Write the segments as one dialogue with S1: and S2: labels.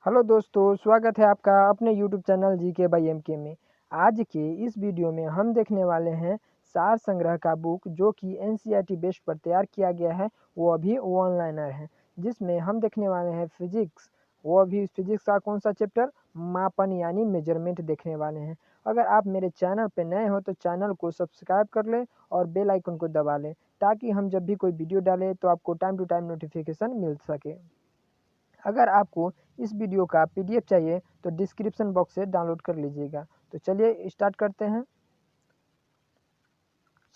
S1: Hello दोस्तों, स्वागत है आपका अपने YouTube channel GK by MK में। आज के इस वीडियो में हम देखने वाले हैं सार संग्रह का बुक जो कि एनसीईआरटी बेस्ड पर तैयार किया गया है। वो अभी वन लाइनर है जिसमें हम देखने वाले हैं फिजिक्स। वो अभी फिजिक्स का कौन सा चैप्टर, मापन यानी मेजरमेंट देखने वाले हैं। अगर आप मेरे चैनल पर नए हो तो चैनल को सब्सक्राइब कर लें और बेल आइकन को दबा लें ताकि हम जब भी कोई वीडियो डालें तो आपको टाइम टू टाइम नोटिफिकेशन मिल सके। अगर आपको इस वीडियो का पीडीएफ चाहिए तो डिस्क्रिप्शन बॉक्स से डाउनलोड कर लीजिएगा। तो चलिए स्टार्ट करते हैं।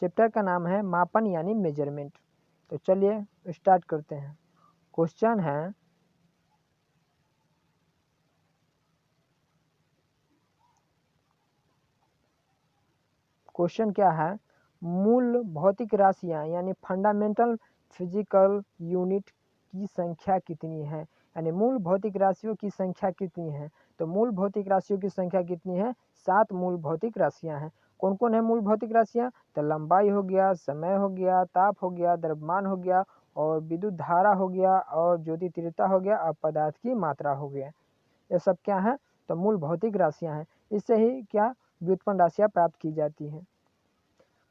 S1: चैप्टर का नाम है मापन यानी मेजरमेंट। तो चलिए स्टार्ट करते हैं। क्वेश्चन है, क्वेश्चन क्या है, मूल भौतिक राशियां यानी फंडामेंटल फिजिकल यूनिट की संख्या कितनी है। यानी मूल भौतिक राशियों की संख्या कितनी है। तो मूल भौतिक राशियों की संख्या कितनी है, 7 मूल भौतिक राशियां हैं। कौन कौन है मूल भौतिक राशियां, तो लंबाई हो गया, समय हो गया, ताप हो गया, द्रव्यमान हो गया और विद्युत धारा हो गया और ज्योति तीव्रता हो गया और पदार्थ की मात्रा हो गया। ये सब क्या है, तो मूल भौतिक राशियां हैं। इससे ही क्या व्युत्पन्न राशियां प्राप्त की जाती हैं।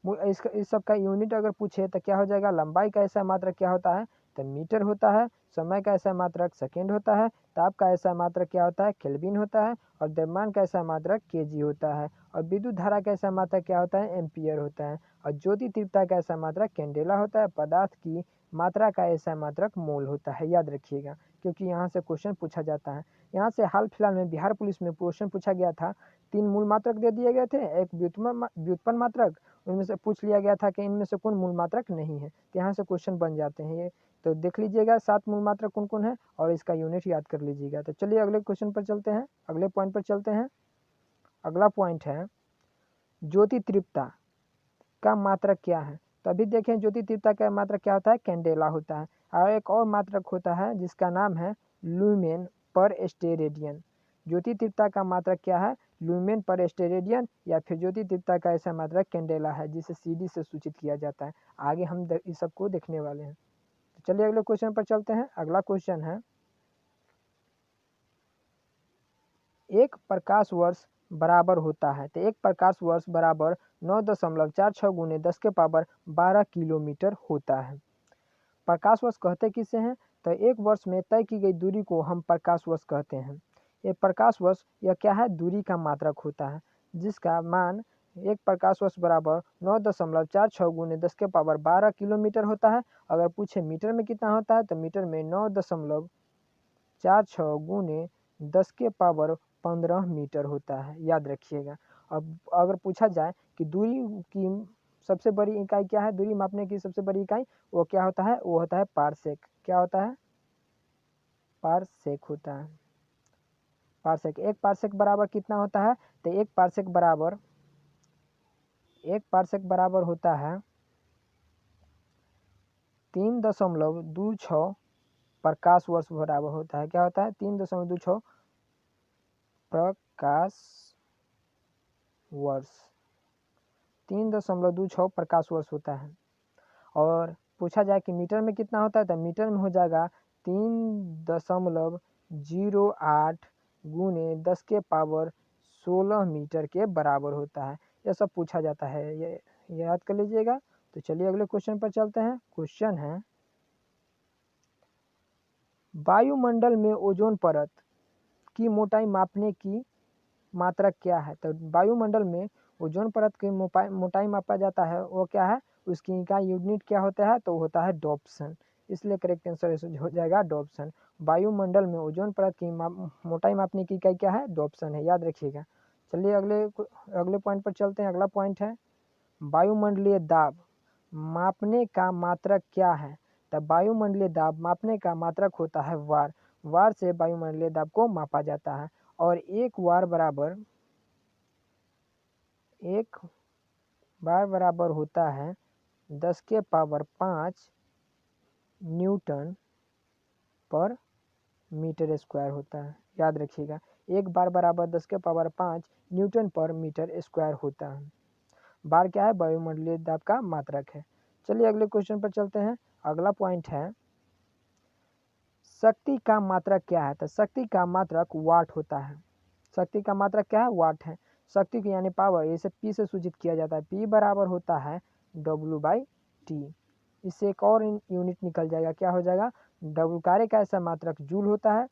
S1: इस सब का यूनिट अगर पूछे तो क्या हो जाएगा, लंबाई का ऐसा मात्रक क्या होता है, तो मीटर होता है। समय का ऐसा मात्रक सेकेंड होता है। ताप का ऐसा मात्रक क्या होता है, केल्विन होता है। और द्रव्यमान का ऐसा मात्रक केजी होता है। और विद्युत धारा का ऐसा मात्रक क्या होता है, एम्पियर होता है। और ज्योति तीव्रता का ऐसा मात्रक कैंडेला होता है। पदार्थ की मात्रा का ऐसा मात्रक मोल होता है। याद रखिएगा क्योंकि यहाँ से क्वेश्चन पूछा जाता है। यहाँ से हाल फिलहाल में बिहार पुलिस में क्वेश्चन पूछा गया था। 3 मूल मात्रक दे दिए गए थे, एक व्युत्पन्न मात्रक। उनमें से पूछ लिया गया था कि इनमें से कौन मूल मात्रक नहीं है। तो यहाँ से क्वेश्चन बन जाते हैं ये। तो देख लीजिएगा 7 मूल मात्रक कौन कौन है और इसका यूनिट याद कर लीजिएगा। तो चलिए अगले क्वेश्चन पर चलते हैं, अगले पॉइंट पर चलते हैं। अगला पॉइंट है, ज्योति तीव्रता का मात्रक क्या है। तो अभी देखें ज्योति तीव्रता का मात्रक क्या होता है, कैंडेला होता है। और एक और मात्रक होता है जिसका नाम है लुमेन पर स्टेरेडियन। ज्योति तीव्रता का मात्रक क्या है, लुमेन पर स्टेरेडियन या फिर ज्योति तीव्रता का ऐसा मात्रक कैंडेला है जिसे सीडी से सूचित किया जाता है। आगे हम इस सबको देखने वाले हैं। तो चलिए अगले क्वेश्चन पर चलते हैं। अगला क्वेश्चन है, एक प्रकाश वर्ष बराबर होता है। तो एक प्रकाश वर्ष बराबर 9.46 गुने 10 के पावर 12 किलोमीटर होता है। प्रकाश वर्ष कहते किसे हैं, तो एक वर्ष में तय की गई दूरी को हम प्रकाश वर्ष कहते हैं। ये प्रकाश वर्ष यह क्या है, दूरी का मात्रक होता है जिसका मान एक प्रकाश वर्ष बराबर 9.46 गुने 10 के पावर 12 किलोमीटर होता है। अगर पूछे मीटर में कितना होता है, तो मीटर में 9.46 गुने 10 के पावर 15 मीटर होता है। याद रखिएगा। अब अगर पूछा जाए कि दूरी की सबसे बड़ी इकाई क्या है, दूरी मापने की सबसे बड़ी इकाई वो क्या होता है, वो होता है पारसेक। क्या होता है, पारसेक होता है। पारसेक, एक पारसेक बराबर कितना होता है, तो एक पारसेक बराबर होता है 3.26 प्रकाश वर्ष बराबर होता है। क्या होता है, 3.26 प्रकाश वर्ष, 3.26 प्रकाश वर्ष होता है। और पूछा जाए कि मीटर में कितना होता है, तो मीटर में हो जाएगा 3.08 गुने 10 के पावर 16 मीटर के बराबर होता है। यह सब पूछा जाता है, ये याद कर लीजिएगा। तो चलिए अगले क्वेश्चन पर चलते हैं। क्वेश्चन है, वायुमंडल में ओजोन परत की मोटाई मापने की मात्रक क्या है। तो वायुमंडल में ओजोन परत की मोटाई मापा जाता है, वो क्या है, उसकी इकाई यूनिट क्या होता है, तो होता है डॉप्सन। इसलिए करेक्ट आंसर हो जाएगा डॉप्सन। वायुमंडल में ओजोन परत की मोटाई मापने की इकाई क्या है, डॉप्सन है। याद रखिएगा। चलिए अगले पॉइंट पर चलते हैं। अगला पॉइंट है, वायुमंडलीय दाब मापने का मात्रक क्या है। तब वायुमंडलीय दाब मापने का मात्रक होता है वार। वार से वायुमंडलीय दाब को मापा जाता है। और एक बार बराबर होता है 10 के पावर 5 न्यूटन पर मीटर स्क्वायर होता है। याद रखिएगा, एक बार बराबर 10 के पावर 5 न्यूटन पर मीटर स्क्वायर होता है। बार क्या है, वायुमंडलीय दाब का मात्रक है। चलिए अगले क्वेश्चन पर चलते हैं। अगला पॉइंट है, शक्ति का मात्रक क्या है? तो शक्ति का मात्रक वाट होता है। शक्ति का मात्रक क्या है? वाट है। शक्ति की यानी पावर, इसे पी से सूचित किया जाता है। पी बराबर होता है W/T। इससे एक और यूनिट निकल जाएगा, क्या हो जाएगा? W कार्य का ऐसा मात्रक जूल होता है,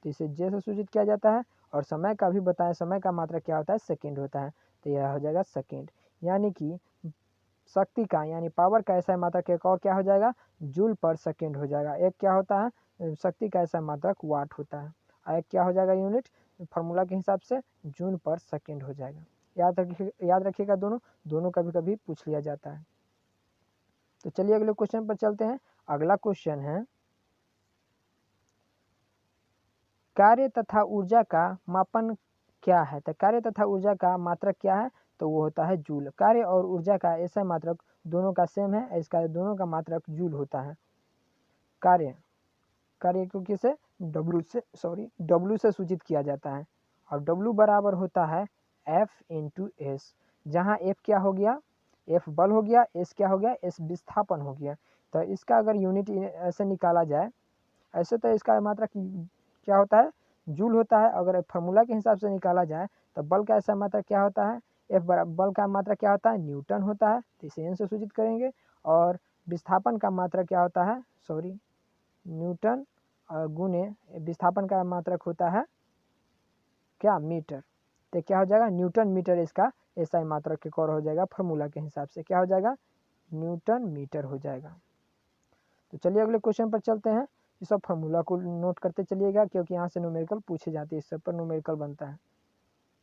S1: तो इसे जे से सूचित किया जाता है। और समय का भी बताया, समय का मात्रक क्या होता है? सेकेंड होता है, तो यह हो जाएगा सेकेंड। यानी कि शक्ति का यानी पावर का ऐसा मात्रक एक और क्या हो जाएगा? जूल पर सेकेंड हो जाएगा। एक क्या होता है? शक्ति का ऐसा मात्रक वाट होता है। और एक क्या हो जाएगा यूनिट? फार्मूला के हिसाब से जूल पर सेकेंड हो जाएगा। याद रखिएगा, दोनों कभी कभी पूछ लिया जाता है। तो चलिए अगले क्वेश्चन पर चलते हैं। अगला क्वेश्चन है, कार्य तथा ऊर्जा का मापन क्या है? तो कार्य तथा ऊर्जा का मात्रक क्या है? तो वो होता है जूल। कार्य और ऊर्जा का ऐसा मात्रक दोनों का सेम है, इसका दोनों का मात्रक जूल होता है। कार्य को किसे? W से सूचित किया जाता है। और W बराबर होता है F/S, जहाँ F क्या हो गया? F बल हो गया, S क्या हो गया? S विस्थापन हो गया। तो इसका अगर यूनिट ऐसे निकाला जाए, ऐसे तो इसका मात्रक क्या होता है? जूल होता है। अगर फार्मूला के हिसाब से निकाला जाए तो बल का ऐसा मात्रक क्या होता है? बल का मात्रक क्या होता है? न्यूटन होता है, तो इसे N से सूचित करेंगे। और विस्थापन का मात्रक क्या होता है? न्यूटन गुने विस्थापन का मात्रक होता है क्या? मीटर। तो क्या हो जाएगा? न्यूटन मीटर इसका ऐसा मात्रक एक और हो जाएगा। फार्मूला के हिसाब से क्या हो जाएगा? न्यूटन मीटर हो जाएगा। तो चलिए अगले क्वेश्चन पर चलते हैं। ये सब फार्मूला को नोट करते चलिएगा, क्योंकि यहाँ से न्यूमेरिकल पूछे जाते हैं, इस सब पर न्यूमेरिकल बनता है।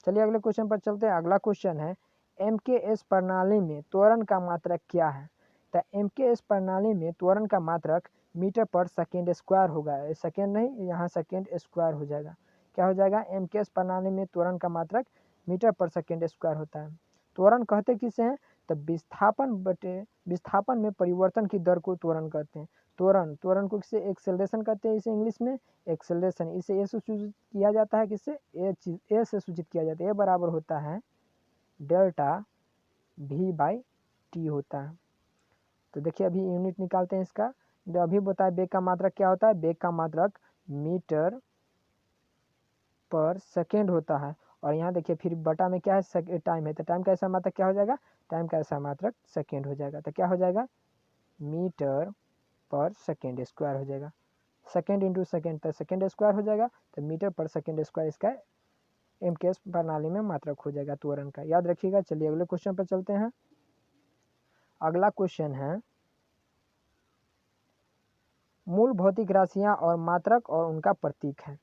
S1: चलिए अगले क्वेश्चन पर चलते हैं। अगला क्वेश्चन है, MKS प्रणाली में त्वरण का मात्रक क्या है? तो MKS प्रणाली में त्वरण का मात्रक मीटर पर सेकेंड स्क्वायर होगा। सेकेंड नहीं, यहाँ सेकेंड स्क्वायर हो जाएगा। क्या हो जाएगा? MKS प्रणाली में त्वरण का मात्रक मीटर पर सेकेंड स्क्वायर होता है। त्वरण कहते किसे हैं? तो विस्थापन में परिवर्तन की दर को त्वरण कहते हैं। त्वरण को किसे? एक्सेलरेशन कहते हैं, इसे इंग्लिश में एक्सेलरेशन। इसे ए से सूचित किया जाता है, किससे? ए से सूचित किया जाता है। ए बराबर होता है डेल्टा V/T होता है। तो देखिए अभी यूनिट निकालते हैं इसका। जो अभी बताया बेग का मात्रक क्या होता है? बेग का मात्रक मीटर पर सेकेंड होता है। और यहाँ देखिए फिर बटा में क्या है? टाइम है, तो टाइम का ऐसा मात्रक क्या हो जाएगा? टाइम का ऐसा मात्रक सेकेंड हो जाएगा। तो क्या हो जाएगा? मीटर पर सेकेंड स्क्वायर हो जाएगा। सेकेंड इंटू सेकेंड, तो सेकेंड स्क्वायर हो जाएगा। तो मीटर पर सेकेंड स्क्वायर इसका MKS प्रणाली में मात्रक हो जाएगा त्वरण का। याद रखिएगा। चलिए अगले क्वेश्चन पर चलते हैं। अगला क्वेश्चन है, मूल भौतिक राशियां और मात्रक और उनका प्रतीक है।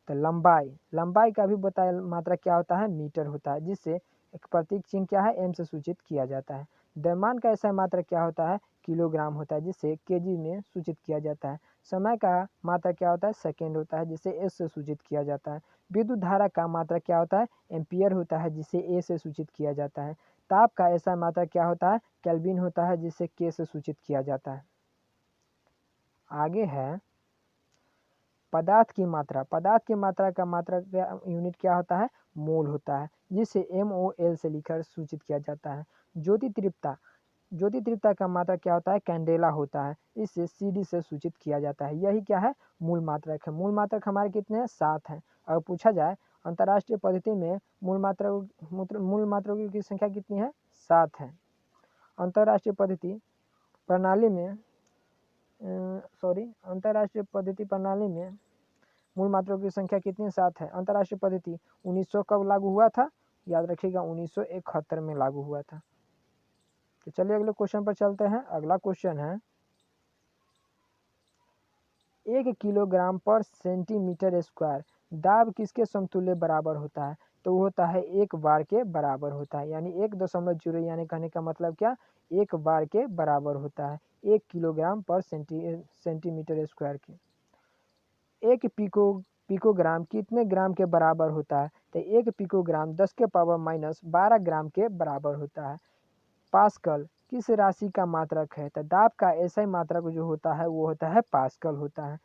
S1: तो लंबाई का भी बताया मात्रक क्या होता है? मीटर होता है, जिससे एक प्रतीक चिन्ह क्या है? M से सूचित किया जाता है। द्रव्यमान का ऐसा मात्रक क्या होता है? किलोग्राम होता है, जिससे kg में सूचित किया जाता है। समय का मात्रक क्या होता है? सेकेंड होता है, जिसे S से सूचित किया जाता है। विद्युत धारा का मात्रक क्या होता है? एम्पियर होता है, जिसे A से सूचित किया जाता है। ताप का ऐसा मात्रक क्या होता है? केल्विन होता है, जिसे K से सूचित किया जाता है। आगे है पदार्थ की मात्रा का मात्रक यूनिट क्या होता है? मोल होता है, जिसे MOL से लिखकर सूचित किया जाता है। ज्योति तीव्रता का मात्रक क्या होता है? कैंडेला होता है, इसे CD से सूचित किया जाता है। यही क्या है? मूल मात्रक है। मूल मात्रक हमारे कितने हैं? 7 हैं। अगर पूछा जाए अंतर्राष्ट्रीय पद्धति में मूल मात्रकों की संख्या कितनी है? 7 है। अंतर्राष्ट्रीय पद्धति प्रणाली में अंतर्राष्ट्रीय पद्धति प्रणाली में मूल मात्राओं की संख्या कितनी? 7 है। अंतर्राष्ट्रीय पद्धति 1900 कब लागू हुआ था? याद रखिएगा 1971 में लागू हुआ था। तो चलिए अगले क्वेश्चन पर चलते हैं। अगला क्वेश्चन है, 1 किलोग्राम पर सेंटीमीटर स्क्वायर दाब किसके समतुल्य बराबर होता है? तो वो होता है 1 बार के बराबर होता है, यानी 1.0, यानी कहने का मतलब क्या? 1 बार के बराबर होता है। 1 किलोग्राम पर सेंटीमीटर स्क्वायर के। 1 पिकोग्राम कितने ग्राम के बराबर होता है? तो 1 पिकोग्राम 10⁻⁻12 ग्राम के बराबर होता है। पास्कल किस राशि का मात्रक है? तो दाब का ऐसा ही मात्रक जो होता है वो होता है पास्कल होता है।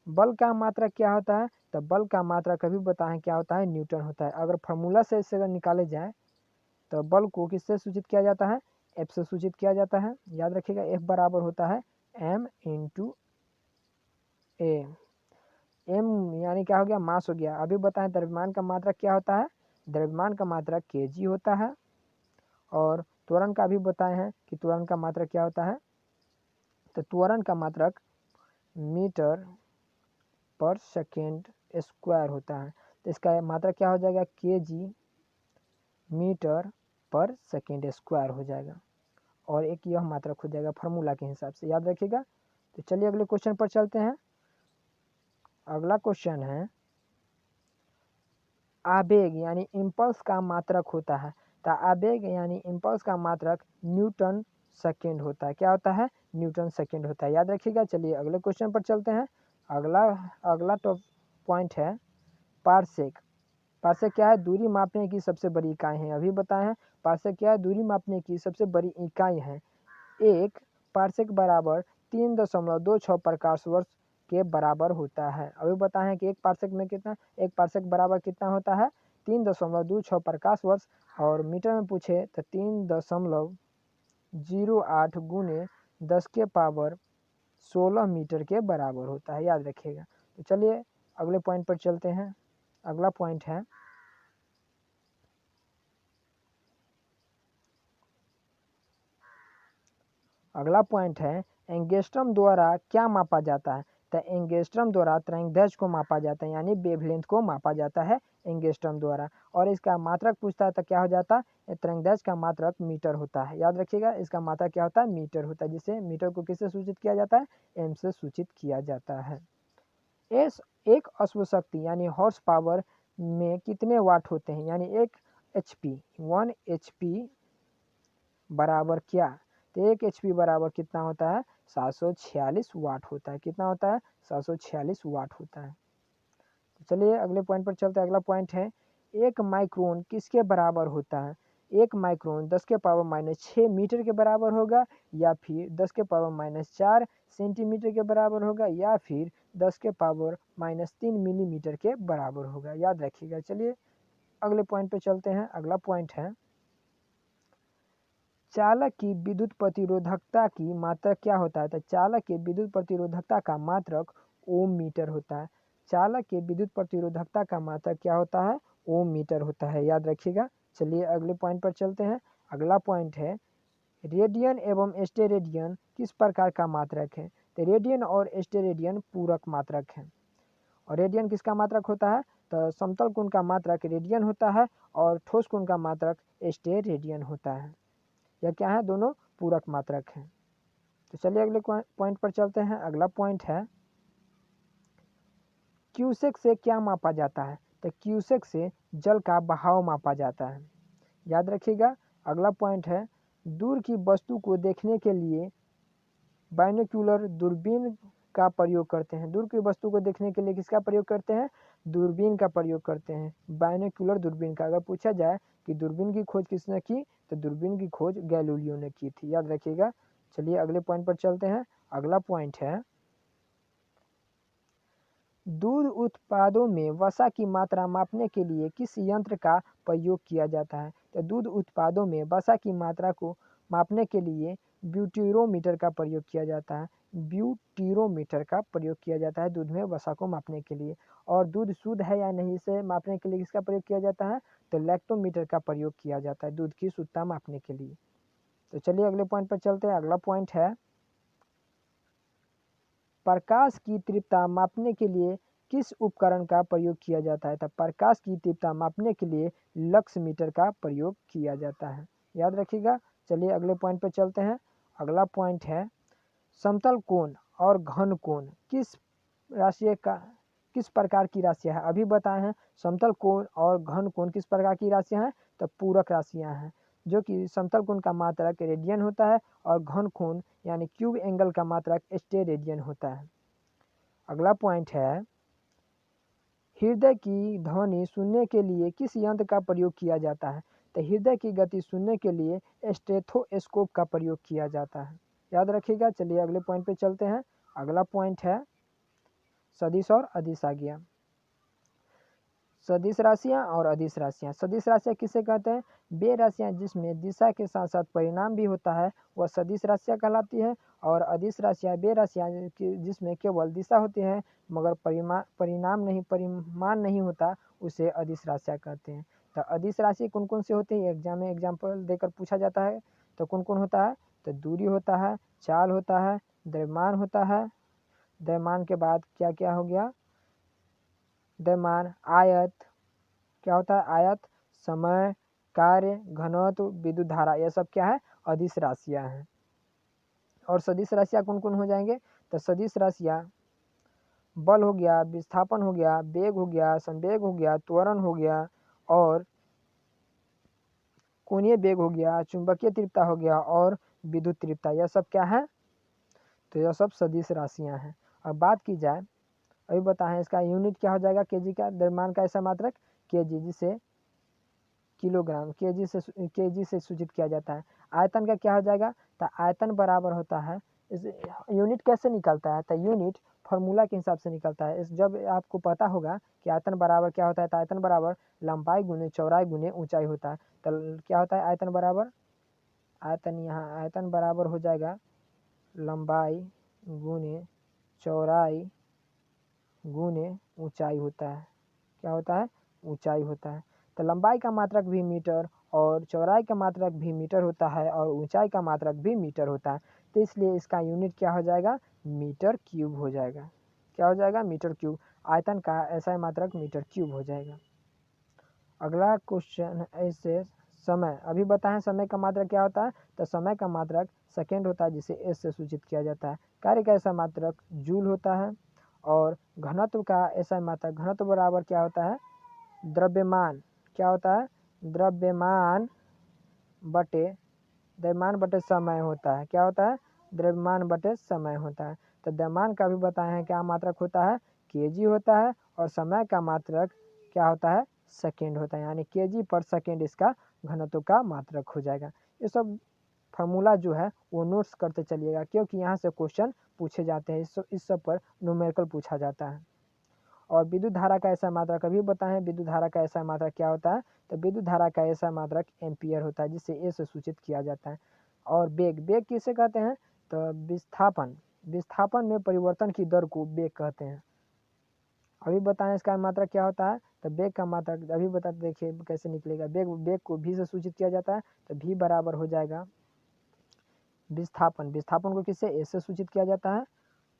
S1: बल का मात्रक क्या होता है? तो बल का मात्रक अभी बताएं क्या होता है? न्यूटन होता है। अगर फार्मूला से इसे अगर निकाले जाए तो बल को किससे सूचित किया जाता है? F से सूचित किया जाता है। याद रखिएगा F बराबर होता है M इंटू ए, एम यानी क्या हो गया, मास हो गया। अभी बताएं द्रव्यमान का मात्रक क्या होता है, द्रव्यमान का मात्रक केजी होता है। और त्वरण का भी बताए हैं कि त्वरण का मात्रक क्या होता है, तो त्वरण का मात्रक मीटर पर सेकेंड स्क्वायर होता है। तो इसका मात्रक क्या हो जाएगा, केजी मीटर पर सेकेंड स्क्वायर हो जाएगा, और एक यह मात्रक हो जाएगा फार्मूला के हिसाब से, याद रखिएगा। तो चलिए अगले क्वेश्चन पर चलते हैं। अगला क्वेश्चन है आवेग यानी इम्पल्स का मात्रक होता है। तो आवेग यानी इम्पल्स का मात्रक न्यूटन सेकेंड होता है। क्या होता है, न्यूटन सेकेंड होता है, याद रखिएगा। चलिए अगले क्वेश्चन पर चलते हैं। अगला पॉइंट है पारसेक। पारसेक क्या है, दूरी मापने की सबसे बड़ी इकाई है। अभी बताए हैं पारसेक क्या है, दूरी मापने की सबसे बड़ी इकाई है। एक पारसेक बराबर 3.26 प्रकाश वर्ष के बराबर होता है। अभी बताए हैं कि एक पारसेक में कितना, एक पारसेक बराबर कितना होता है, 3.26 प्रकाश वर्ष। और मीटर में पूछे तो 3.08 गुने 10 के पावर 16 मीटर के बराबर होता है, याद रखिएगा। तो चलिए अगले पॉइंट पर चलते हैं। अगला पॉइंट है एंगस्ट्रम द्वारा क्या मापा जाता है। तो एंगस्ट्रम द्वारा तरंगदैर्घ्य को मापा जाता है, यानी वेवलेंथ को मापा जाता है एंगस्ट्रम द्वारा। और इसका मात्रक पूछता है तो क्या हो जाता है, तरंगदैर्घ्य का मात्रक मीटर होता है, याद रखिएगा। इसका मात्रक क्या होता है, मीटर होता है, जिसे मीटर को किससे सूचित किया जाता है, एम से सूचित किया जाता है। एक अश्व शक्ति यानी हॉर्स पावर में कितने वाट होते हैं, यानी एक एचपी 1 एचपी बराबर क्या, तो एक एचपी बराबर कितना होता है, 746 वाट होता है। कितना होता है, 746 वाट होता है। तो चलिए अगले पॉइंट पर चलते हैं। अगला पॉइंट है एक माइक्रोन किसके बराबर होता है। एक माइक्रोन 10 के पावर -6 मीटर के बराबर होगा, या फिर 10 के पावर -4 सेंटीमीटर के बराबर होगा, या फिर 10 के पावर -3 मिलीमीटर के बराबर होगा, याद रखिएगा। चलिए अगले पॉइंट पर चलते हैं। अगला पॉइंट है चालक की विद्युत प्रतिरोधकता की मात्रक क्या होता है। तो चालक के विद्युत प्रतिरोधकता का मात्रक ओम मीटर होता है। चालक के विद्युत प्रतिरोधकता का मात्रक क्या होता है, ओम मीटर होता है, याद रखिएगा। चलिए अगले पॉइंट पर चलते हैं। अगला पॉइंट है रेडियन एवं स्टेरेडियन किस प्रकार का मात्रक है। तो रेडियन और स्टेरेडियन पूरक मात्रक है। और रेडियन किसका मात्रक होता है, तो समतल कोण का मात्रक रेडियन होता है, और ठोस कोण का मात्रक स्टेरेडियन होता है। यह क्या है, दोनों पूरक मात्रक हैं। तो चलिए अगले पॉइंट पर चलते हैं। अगला पॉइंट है क्यूसेक से क्या मापा जाता है। तो क्यूसेक से जल का बहाव मापा जाता है, याद रखिएगा। अगला पॉइंट है दूर की वस्तु को देखने के लिए बाइनोक्यूलर दूरबीन का प्रयोग करते हैं। दूर की वस्तु को देखने के लिए किसका प्रयोग करते हैं, दूरबीन का प्रयोग करते हैं, बाइनोक्यूलर दूरबीन का। अगर पूछा जाए कि दूरबीन की खोज किसने की, तो दूरबीन की खोज गैलीलियो ने की थी, याद रखिएगा। चलिए अगले पॉइंट पर चलते हैं। अगला पॉइंट है दूध उत्पादों में वसा की मात्रा मापने के लिए किस यंत्र का प्रयोग किया जाता है। तो दूध उत्पादों में वसा की मात्रा को मापने के लिए ब्यूटीरोमीटर का प्रयोग किया जाता है। ब्यूटीरोमीटर का प्रयोग किया जाता है दूध में वसा को मापने के लिए। और दूध शुद्ध है या नहीं इसे मापने के लिए किसका प्रयोग किया जाता है, तो लैक्टोमीटर का प्रयोग किया जाता है दूध की शुद्धता मापने के लिए। तो चलिए अगले पॉइंट पर चलते हैं। अगला पॉइंट है प्रकाश की तीव्रता मापने के लिए किस उपकरण का प्रयोग किया जाता है। तो प्रकाश की तीव्रता मापने के लिए लक्स मीटर का प्रयोग किया जाता है, याद रखिएगा। चलिए अगले पॉइंट पर चलते हैं। अगला पॉइंट है समतल कोण और घन कोण किस प्रकार की राशियां हैं। अभी बताए हैं समतल कोण और घन कोण किस प्रकार की राशियां हैं, तो पूरक राशियां हैं। जो कि समतल कोण का मात्रक रेडियन होता है, और घन कोण यानी क्यूब एंगल का मात्रक स्टेरेडियन होता है। अगला पॉइंट है हृदय की ध्वनि सुनने के लिए किस यंत्र का प्रयोग किया जाता है। तो हृदय की गति सुनने के लिए स्टेथोस्कोप का प्रयोग किया जाता है, याद रखिएगा। चलिए अगले पॉइंट पे चलते हैं। अगला पॉइंट है सदिश और अदिश आज्ञा। सदिश राशियाँ और अदिश राशियाँ। सदिश राशियाँ किसे कहते हैं? वे राशियाँ जिसमें दिशा के साथ साथ परिणाम भी होता है वह सदिश राशियाँ कहलाती है। और अदिश राशियाँ वे राशियाँ जिसमें केवल दिशा होती है मगर परिमाण नहीं होता, उसे अदिश राशियाँ कहते हैं। तो अदिश राशि कौन कौन से होते हैं एग्जाम में एग्जाम्पल देकर पूछा जाता है। तो कौन कौन होता है? तो दूरी होता है, चाल होता है, द्रव्यमान होता है। द्रव्यमान के बाद क्या क्या हो गया? द्रव्यमान, आयत, क्या होता है? आयत, समय, कार्य, घनत्व, विद्युत धारा, यह सब क्या है? अदिश राशियाँ हैं। और सदिश राशियाँ कौन कौन हो जाएंगे? तो सदिश राशियाँ बल हो गया, विस्थापन हो गया, वेग हो गया, संवेग हो गया, त्वरण हो गया और कोणीय वेग हो गया, चुंबकीय तीव्रता हो गया और विद्युत तीव्रता, यह सब क्या है? तो यह सब सदिश राशियाँ हैं। अब बात की जाए, अभी बताएं इसका यूनिट क्या हो जाएगा केजी का? द्रव्यमान का ऐसा मात्रक केजी, जिसे किलोग्राम, केजी से सूचित किया जाता है। आयतन का क्या हो जाएगा? तो आयतन बराबर होता है, इस यूनिट कैसे निकलता है? तो यूनिट फार्मूला के हिसाब से निकलता है। इस जब आपको पता होगा कि आयतन बराबर क्या होता है, तो आयतन बराबर लंबाई गुने चौड़ाई गुने ऊंचाई होता है। तो क्या होता है आयतन बराबर? आयतन यहाँ आयतन बराबर हो जाएगा लंबाई गुने चौड़ाई गुने ऊंचाई होता है। क्या होता है? ऊंचाई होता है। तो लंबाई का मात्रक भी मीटर और चौड़ाई का मात्रक भी मीटर होता है और ऊंचाई का मात्रक भी मीटर होता है। तो इसलिए इसका यूनिट क्या हो जाएगा? मीटर क्यूब हो जाएगा। क्या हो जाएगा? Metre cube. आयतन का ऐसा मात्रक मीटर क्यूब हो जाएगा। अगला क्वेश्चन ऐसे समय, अभी बताएं समय का मात्रक क्या होता है? तो समय का मात्रक सेकेंड होता है, जिसे एस से सूचित किया जाता है। कार्य का ऐसा मात्रक जूल होता है। और घनत्व का ऐसा मात्रक, घनत्व बराबर क्या होता है? द्रव्यमान। क्या होता है? द्रव्यमान बटे समय होता है। क्या होता है? द्रव्यमान बटे समय होता है। तो द्रव्यमान का भी बताए हैं क्या मात्रक होता है? केजी होता है। और समय का मात्रक क्या होता है? सेकेंड होता है, यानी केजी पर सेकेंड इसका घनत्व का मात्रक हो जाएगा। ये सब फार्मूला जो है वो नोट्स करते चलिएगा, क्योंकि यहाँ से क्वेश्चन पूछे जाते हैं। इस सब पर न्यूमेरिकल पूछा जाता है। और विद्युत धारा का ऐसा मात्रक अभी बताएं, विद्युत धारा का ऐसा मात्रक क्या होता है? तो विद्युत धारा का ऐसा मात्रक एम्पियर होता है, जिसे ए से सूचित किया जाता है। और वेग किसे कहते हैं? तो विस्थापन में परिवर्तन की दर को वेग कहते हैं। अभी बताएं इसका मात्रक क्या होता है? तो वेग का मात्रक अभी बता, देखिए कैसे निकलेगा। वेग को भी से सूचित किया जाता है, तो भी बराबर हो जाएगा विस्थापन को किससे? ए से सूचित किया जाता है।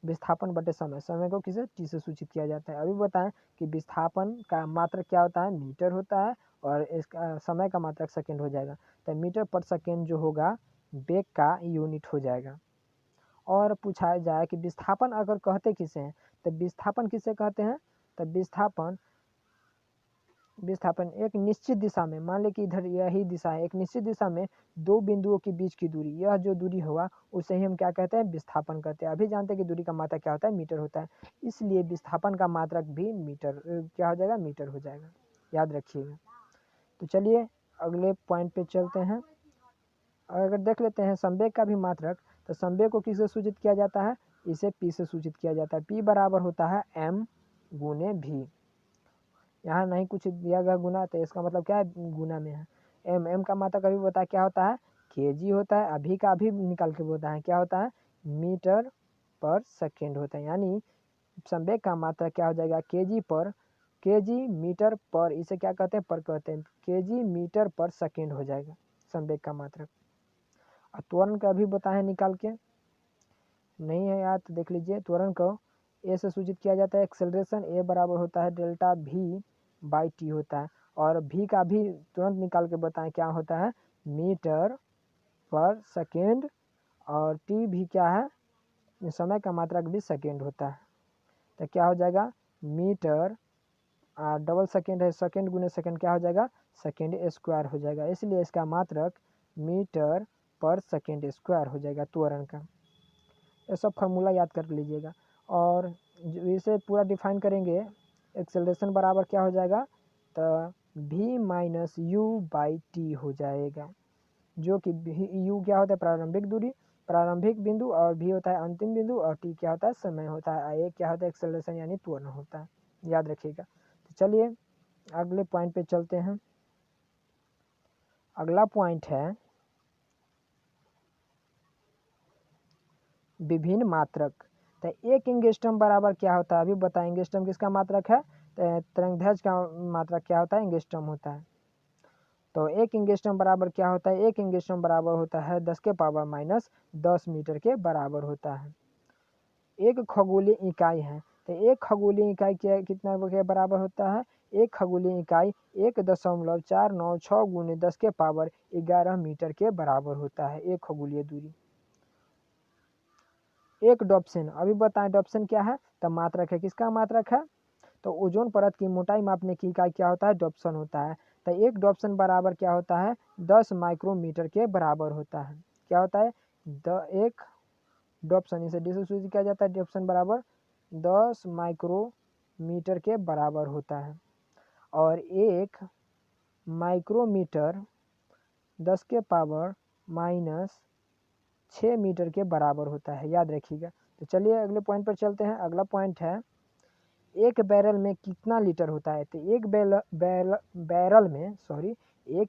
S1: विस्थापन बटे समय को किसे? टी से सूचित किया जाता है। अभी बताएं कि विस्थापन का मात्रक क्या होता है? मीटर होता है। और इसका समय का मात्रक सेकेंड हो जाएगा। तो मीटर पर सेकेंड जो होगा वेग का यूनिट हो जाएगा। और पूछा जाए कि विस्थापन अगर कहते किसे हैं, तो विस्थापन किसे कहते हैं? तो विस्थापन एक निश्चित दिशा में, मान ले कि इधर यही दिशा है, एक निश्चित दिशा में दो बिंदुओं के बीच की दूरी, यह जो दूरी होगा उसे ही हम क्या कहते हैं? विस्थापन कहते हैं। अभी जानते हैं कि दूरी का मात्रक क्या होता है? मीटर होता है। इसलिए विस्थापन का मात्रक भी मीटर क्या हो जाएगा? मीटर हो जाएगा, याद रखिएगा। तो चलिए अगले पॉइंट पे चलते हैं। अगर देख लेते हैं संवेग का भी मात्रक, तो संवेग को किससे सूचित किया जाता है? इसे पी से सूचित किया जाता है। पी बराबर होता है एम गुने भी। यहाँ नहीं कुछ दिया गया गुना, तो इसका मतलब क्या है? गुना में है। एम का मात्रक अभी बता क्या होता है? केजी होता है। अभी का अभी निकाल के बोलता है क्या होता है? मीटर पर सेकेंड होता है। यानी संवेग का मात्रक क्या हो जाएगा? केजी मीटर पर, इसे क्या कहते हैं? पर कहते हैं। केजी मीटर पर सेकेंड हो जाएगा संवेग का मात्रक। और त्वरण का भी बताएं निकाल के, नहीं है याद तो देख लीजिए। त्वरण को ए से सूचित किया जाता है। एक्सेलरेशन ए बराबर होता है डेल्टा भी बाई टी होता है। और भी का भी तुरंत निकाल के बताएं क्या होता है? मीटर पर सेकेंड। और टी भी क्या है? समय का मात्रक भी सेकेंड होता है। तो क्या हो जाएगा? मीटर डबल सेकेंड है, सेकेंड गुने सेकेंड क्या हो जाएगा? सेकेंड स्क्वायर हो जाएगा। इसलिए इसका मात्रक मीटर पर सेकेंड स्क्वायर हो जाएगा त्वरण का। ये सब फार्मूला याद कर लीजिएगा। और इसे पूरा डिफाइन करेंगे। एक्सेलरेशन बराबर क्या हो जाएगा? तो v minus you by T हो जाएगा, जो कि यू क्या होता है? प्रारंभिक दूरी, प्रारंभिक बिंदु, और v होता है अंतिम बिंदु, और t क्या होता है? समय होता है। a क्या होता है? एक्सेलरेशन यानी त्वरण होता है, याद रखिएगा। तो चलिए अगले पॉइंट पे चलते हैं। अगला पॉइंट है विभिन्न मात्रक। तो एक एंगस्ट्रॉम बराबर क्या होता है, अभी बताएं। एंगस्ट्रॉम किसका मात्रक है, तो तरंगदैर्घ्य का मात्रक क्या होता है, एंगस्ट्रॉम होता है। तो एक एंगस्ट्रॉम बराबर क्या होता है, एक एंगस्ट्रॉम बराबर होता है 10 के पावर माइनस 10 मीटर के बराबर होता है। एक खगोलीय इकाई है, तो एक खगोलीय इकाई कितना के बराबर होता है, एक खगोलीय इकाई 1.496 गुने 10 के पावर 11 मीटर के बराबर होता है, एक खगोलीय दूरी। एक डॉप्सन, अभी बताएं डॉप्सन क्या है, तो मात्रक है, किसका मात्रक है, तो ओजोन परत की मोटाई मापने की इकाई क्या होता है, डॉप्सन होता है। तो एक डॉप्सन बराबर क्या होता है, 10 माइक्रोमीटर के बराबर होता है। क्या होता है, एक डॉप्सन, इसे डी से सूचित किया जाता है, डॉप्सन बराबर 10 माइक्रोमीटर के बराबर होता है। और एक माइक्रोमीटर 10 के पावर माइनस 6 मीटर के बराबर होता है, याद रखिएगा। तो चलिए अगले पॉइंट पर चलते हैं। अगला पॉइंट है एक बैरल में कितना लीटर होता है, तो एक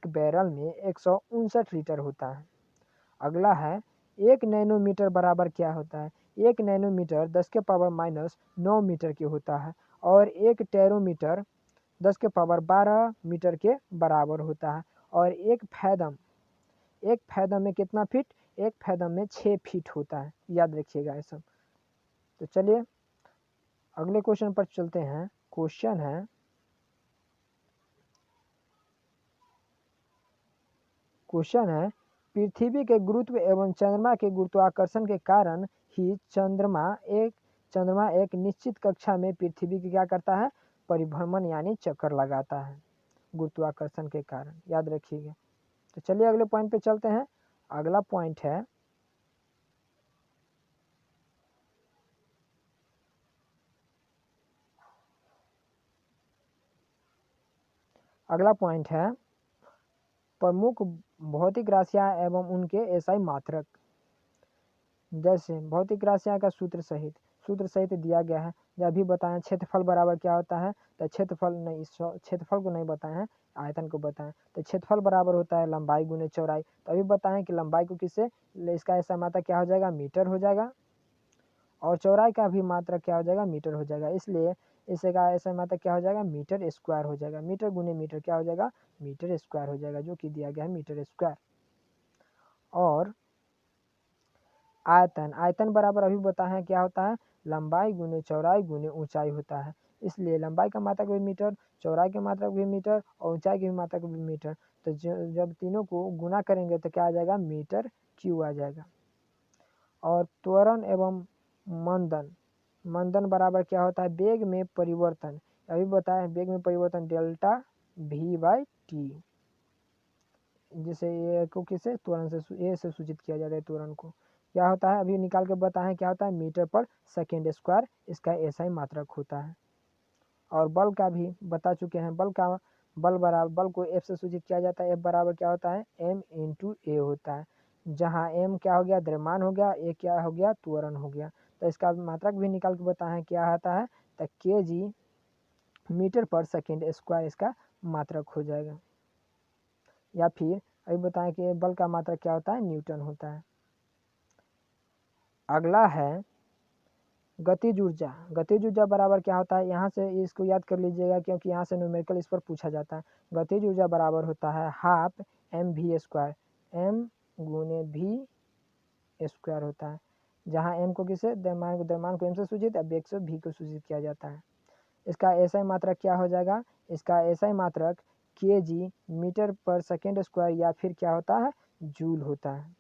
S1: बैरल में 159 लीटर होता है। अगला है एक नैनोमीटर बराबर क्या होता है, एक नैनोमीटर 10 के पावर माइनस 9 मीटर के होता है। और एक टेरोमीटर 10 के पावर 12 मीटर के बराबर होता है। और एक फैदम में कितना फीट, एक फैदम में 6 फीट होता है, याद रखिएगा ये सब। तो चलिए अगले क्वेश्चन पर चलते हैं। क्वेश्चन है पृथ्वी के गुरुत्व एवं चंद्रमा के गुरुत्वाकर्षण के कारण ही चंद्रमा एक निश्चित कक्षा में पृथ्वी की क्या करता है, परिभ्रमण यानी चक्कर लगाता है, गुरुत्वाकर्षण के कारण, याद रखिएगा। तो चलिए अगले पॉइंट पे चलते हैं। अगला पॉइंट है प्रमुख भौतिक राशियां एवं उनके एसआई मात्रक। जैसे भौतिक राशियां का सूत्र सहित दिया गया है। जब अभी बताएं क्षेत्रफल बराबर क्या होता है, तो क्षेत्रफल को नहीं बताए हैं, आयतन को बताएं। तो क्षेत्रफल बराबर होता है लंबाई गुने चौड़ाई। तो अभी बताएं कि लंबाई को किससे, इसका ऐसा मात्रक क्या हो जाएगा, मीटर हो जाएगा। और चौड़ाई का भी मात्रक क्या हो जाएगा, मीटर हो जाएगा। इसलिए इसका ऐसा मात्रक क्या हो जाएगा, मीटर स्क्वायर हो जाएगा। मीटर गुने मीटर क्या हो जाएगा, मीटर स्क्वायर हो जाएगा, जो कि दिया गया है मीटर स्क्वायर। और आयतन बराबर अभी बताए हैं क्या होता है, लंबाई गुने चौड़ाई गुने ऊंचाई होता है। इसलिए लंबाई का मात्रक भी मीटर, चौड़ाई के मात्रक भी मीटर और ऊंचाई के भी मात्रक भी मीटर। तो जब तीनों को गुना करेंगे तो क्या आ जाएगा, मीटर क्यू आ जाएगा। और त्वरण एवं मंदन बराबर क्या होता है, वेग में परिवर्तन। अभी बताया वेग में परिवर्तन डेल्टा v बाई टी, जिसे ए को किसे त्वरण से ए से सूचित किया जाता है, त्वरण को क्या होता है, अभी निकाल के बताएं क्या होता है, मीटर पर सेकेंड स्क्वायर इसका ऐसा ही मात्रक होता है। और बल का भी बता चुके हैं, बल को एफ से सूचित किया जाता है। एफ बराबर क्या होता है, एम इंटू ए होता है, जहाँ एम क्या हो गया, द्रव्यमान हो गया, ए क्या हो गया, त्वरण हो गया। तो इसका मात्रक भी निकाल के बताएं क्या आता है, तो के जी मीटर पर सेकेंड स्क्वायर इसका मात्रक हो जाएगा। या फिर अभी बताएं कि बल का मात्रक क्या होता है, न्यूटन होता है। अगला है गतिज ऊर्जा बराबर क्या होता है, यहाँ से इसको याद कर लीजिएगा क्योंकि यहाँ से न्यूमेरिकल इस पर पूछा जाता है। गतिज ऊर्जा बराबर होता है half M V square, M गुने वी स्क्वायर होता है, जहाँ एम को किसे, द्रव्यमान को एम से सूचित, वेग से भी को सूचित किया जाता है। इसका ऐसा मात्रक क्या हो जाएगा, इसका ऐसा मात्रक के जी मीटर पर सेकेंड स्क्वायर या फिर क्या होता है, जूल होता है।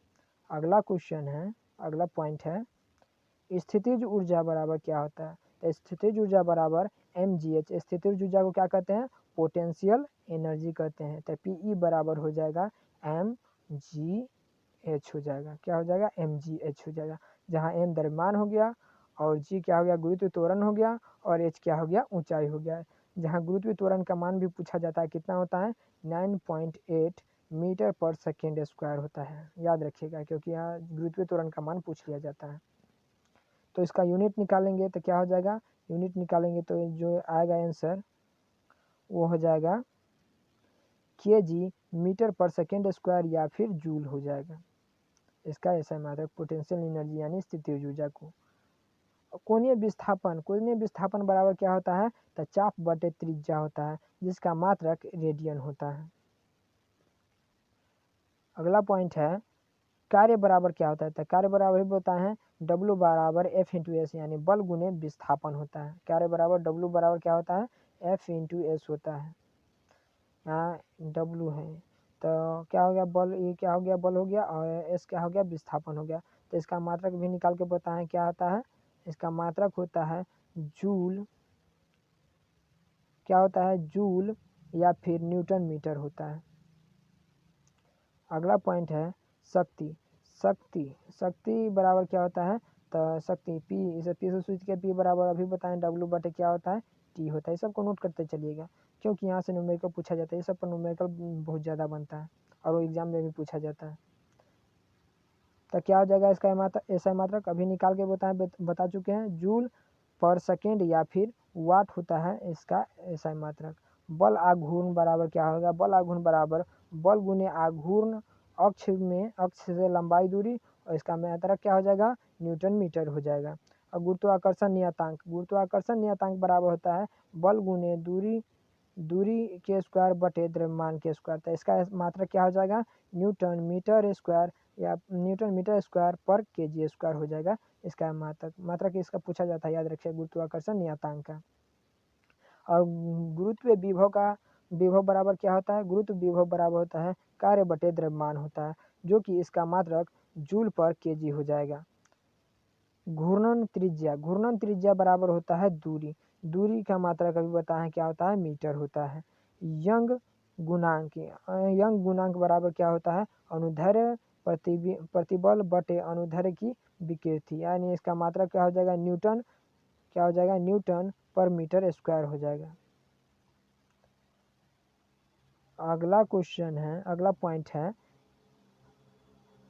S1: अगला पॉइंट है स्थितिज ऊर्जा बराबर क्या होता है, तो स्थितिज ऊर्जा बराबर एम जी एच। स्थितिज ऊर्जा को क्या कहते हैं, पोटेंशियल एनर्जी कहते हैं। तो पी ई बराबर हो जाएगा एम जी एच हो जाएगा, क्या हो जाएगा, एम जी एच हो जाएगा, जहाँ एम द्रव्यमान हो गया और जी क्या हो गया, गुरुत्व त्वरण हो गया, और एच क्या हो गया, ऊंचाई हो गया। जहाँ गुरुत्व त्वरण का मान भी पूछा जाता है, कितना होता है, 9.8 मीटर पर सेकेंड स्क्वायर होता है, याद रखिएगा क्योंकि यहाँ गुरुत्व त्वरण का मान पूछ लिया जाता है। तो इसका यूनिट निकालेंगे तो क्या हो जाएगा, यूनिट निकालेंगे तो जो आएगा आंसर वो हो जाएगा kg मीटर पर सेकेंड स्क्वायर या फिर जूल हो जाएगा। इसका ऐसा मात्रक पोटेंशियल एनर्जी यानी स्थितिज ऊर्जा को। कोणीय विस्थापन बराबर क्या होता है, तो चाप बटे त्रिज्या होता है जिसका मात्रक रेडियन होता है। अगला पॉइंट है कार्य बराबर क्या होता है, तो कार्य बराबर ही होता है W बराबर F इंटू एस यानी बल गुने विस्थापन होता है। कार्य बराबर W बराबर क्या होता है, F इंटू एस होता है। यहाँ W है तो क्या हो गया बल, ये क्या हो गया बल हो गया और एस क्या हो गया विस्थापन हो गया। तो इसका मात्रक भी निकाल के बताएं क्या होता है, इसका मात्रक होता है जूल, क्या होता है जूल या फिर न्यूटन मीटर होता है। अगला पॉइंट है शक्ति। शक्ति बराबर क्या होता है, तो शक्ति P, इसे P से सूचित किया, P बराबर अभी बताएं W बटे क्या होता है T होता है। ये सबको नोट करते चलिएगा क्योंकि यहाँ से न्यूमेरिकल पूछा जाता है, ये सब पर न्यूमेरिकल बहुत ज़्यादा बनता है और वो एग्जाम में भी पूछा जाता है। तो क्या हो जाएगा इसका ऐसा मात्रक अभी निकाल के बता चुके हैं, जूल पर सेकेंड या फिर वाट होता है इसका ऐसा मात्रक। बल आघूर्ण बराबर क्या होगा, बल आघूर्ण बराबर बल गुने आघूर्ण अक्ष से लंबाई दूरी और इसका मात्रक क्या हो जाएगा न्यूटन मीटर हो जाएगा। और गुरुत्वाकर्षण नियतांक बराबर होता है बल गुने दूरी के स्क्वायर बटे द्रव्यमान के स्क्वायर। तो इसका मात्रक क्या हो जाएगा न्यूटन मीटर स्क्वायर या न्यूटन मीटर स्क्वायर पर केजी स्क्वायर हो जाएगा। इसका मात्रक इसका पूछा जाता है, याद रखिए गुरुत्वाकर्षण नियतांक का। और गुरुत्व विभव बराबर क्या होता है, गुरुत्व विभव बराबर होता है कार्य बटे द्रव्यमान होता है जो कि इसका मात्रक जूल पर केजी हो जाएगा। घूर्णन त्रिज्या बराबर होता है दूरी का मात्रक अभी बताएं क्या होता है मीटर होता है। यंग गुणांक बराबर क्या होता है अनुदैर्ध्य प्रतिबल बटे अनुदैर्ध्य की विकृति, यानी इसका मात्रक क्या हो जाएगा न्यूटन पर मीटर स्क्वायर हो जाएगा। अगला पॉइंट है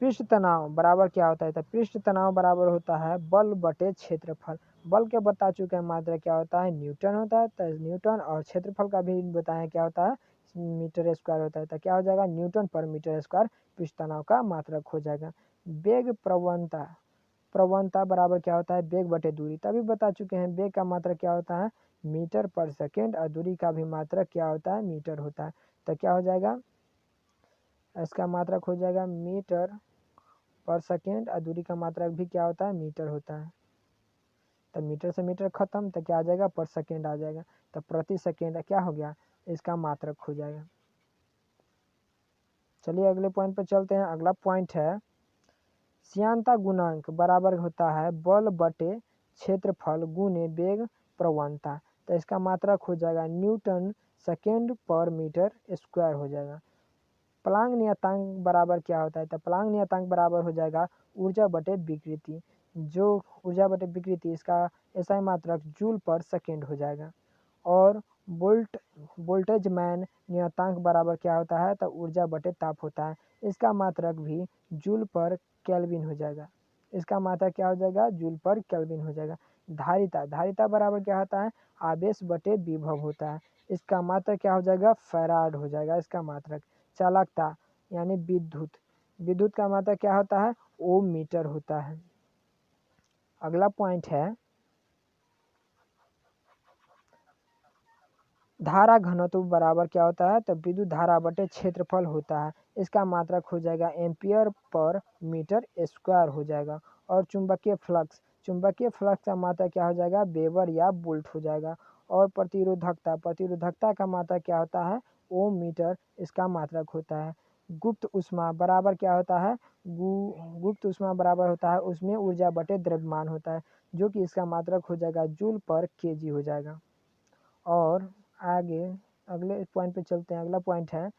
S1: पृष्ठ तनाव बराबर क्या होता है, तो पृष्ठ तनाव बराबर होता है बल बटे क्षेत्रफल। बल के बता चुके हैं मात्रा क्या होता है न्यूटन होता है, तो न्यूटन और क्षेत्रफल का भी बताएं क्या होता है मीटर स्क्वायर होता है। तो क्या हो जाएगा न्यूटन पर मीटर स्क्वायर पृष्ठ तनाव का मात्रक हो जाएगा। वेग प्रवणता बराबर क्या होता है वेग बटे दूरी, तभी बता चुके हैं वेग का मात्रक क्या होता है मीटर पर सेकेंड और दूरी का भी मात्रक क्या होता है मीटर होता है। तो क्या हो जाएगा इसका मात्रक हो जाएगा मीटर पर सेकेंड और दूरी का मात्रक भी क्या होता है मीटर होता है। तो मीटर से मीटर खत्म तो क्या आ जाएगा पर सेकेंड आ जाएगा, तो प्रति सेकेंड क्या हो गया इसका मात्रक हो जाएगा। चलिए अगले पॉइंट पर चलते हैं। अगला पॉइंट है श्यानता गुणांक बराबर होता है बल बटे क्षेत्रफल गुने वेग प्रवणता। तो इसका मात्रक हो जाएगा न्यूटन सेकेंड पर मीटर स्क्वायर हो जाएगा। प्लांक नियतांक बराबर क्या होता है, तो प्लांक नियतांक बराबर हो जाएगा ऊर्जा बटे विकृति, जो ऊर्जा बटे विकृति इसका ऐसा मात्रक जूल पर सेकेंड हो जाएगा। और बोल्टेजमैन नियतांक बराबर क्या होता है, तो ऊर्जा बटे ताप होता है, इसका मात्रक भी जूल पर केल्विन हो जाएगा। इसका मात्रक क्या हो जाएगा जूल पर केल्विन हो जाएगा। धारिता बराबर क्या होता है आवेश बटे विभव होता है, इसका मात्रक क्या हो जाएगा फैराड हो जाएगा इसका मात्रक। चालकता यानी विद्युत का मात्रक क्या होता है ओम मीटर होता है। अगला पॉइंट है धारा घनत्व बराबर क्या होता है, तो विद्युत धारा बटे क्षेत्रफल होता है, इसका मात्रक हो जाएगा एम्पियर पर मीटर स्क्वायर हो जाएगा। और चुंबकीय फ्लक्स का मात्रक क्या हो जाएगा वेबर या वोल्ट हो जाएगा। और प्रतिरोधकता का मात्रक क्या होता है ओम मीटर, इसका मात्रक होता है। गुप्त ऊष्मा बराबर क्या होता है गुप्त ऊष्मा बराबर होता है उसमें ऊर्जा बटे द्रव्यमान होता है, जो कि इसका मात्रक हो जाएगा जूल पर केजी हो जाएगा। और आगे अगले पॉइंट पे चलते हैं। अगला पॉइंट है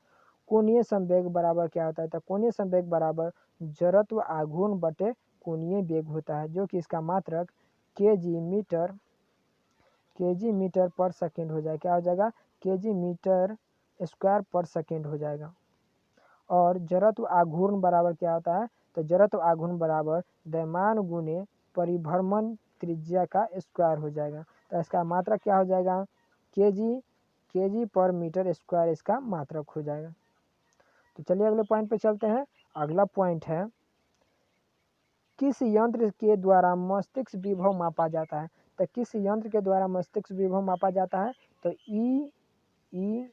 S1: कोणीय संवेग बराबर क्या होता है, तो कोणीय संवेग बराबर जड़त्व आघूर्ण बटे कोणीय वेग होता है, जो कि इसका मात्रक केजी मीटर पर सेकेंड हो जाएगा। क्या हो जाएगा केजी मीटर स्क्वायर पर सेकेंड हो जाएगा। और जड़त्व आघूर्ण बराबर क्या होता है, तो जड़त्व आघूर्ण बराबर द्रव्यमान गुने परिभ्रमण त्रिज्या का स्क्वायर हो जाएगा। तो इसका मात्रक क्या हो जाएगा केजी पर मीटर स्क्वायर इसका मात्रक हो जाएगा। तो चलिए अगले पॉइंट पे चलते हैं। अगला पॉइंट है, किस यंत्र के द्वारा मस्तिष्क विभव मापा जाता है? तो किस यंत्र के द्वारा मस्तिष्क विभव मापा जाता है? तो EEG